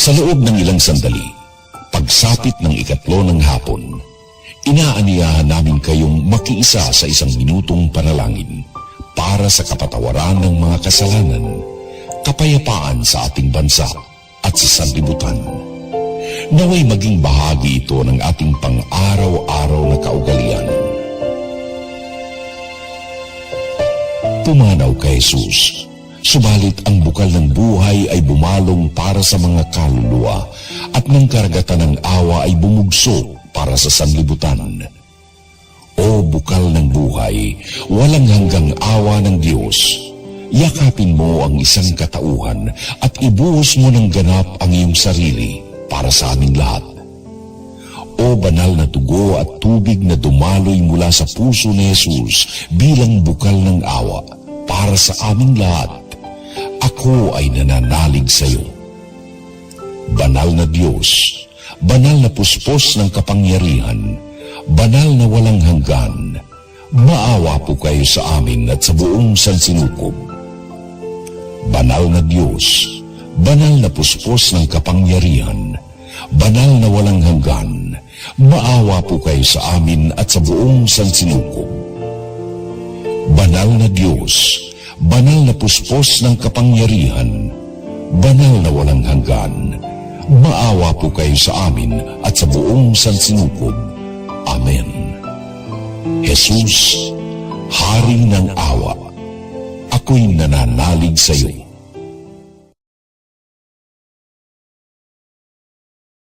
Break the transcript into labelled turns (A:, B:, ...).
A: Sa loob ng ilang sandali, pagsapit ng 3 ng hapon, inaaniyahan namin kayong makiisa sa isang minutong panalangin para sa kapatawaran ng mga kasalanan, kapayapaan sa ating bansa at sa sanlibutan. Naway maging bahagi ito ng ating pang-araw-araw na kaugalian. Pumanaw kay Jesus, subalit ang bukal ng buhay ay bumalong para sa mga kaluluwa at ng karagatan ng awa ay bumugso para sa sanlibutan. O bukal ng buhay, walang hanggang awa ng Diyos, yakapin mo ang isang katauhan at ibuhos mo ng ganap ang iyong sarili para sa aming lahat. O banal na dugo at tubig na dumaloy mula sa puso ni Jesus bilang bukal ng awa para sa aming lahat, ako ay nananalig sa iyo. Banal na Diyos, banal na puspos ng kapangyarihan, banal na walang hanggan, maawa po kayo sa amin at sa buong sansinukob. Banal na Diyos, banal na puspos ng kapangyarihan, banal na walang hanggan, maawa po kayo sa amin at sa buong sansinukob. Banal na Diyos, banal na puspos ng kapangyarihan, banal na walang hanggan, maawa po kayo sa amin at sa buong sansinukob. Amen. Jesus, Hari ng awa, ako'y nananalig sa iyo.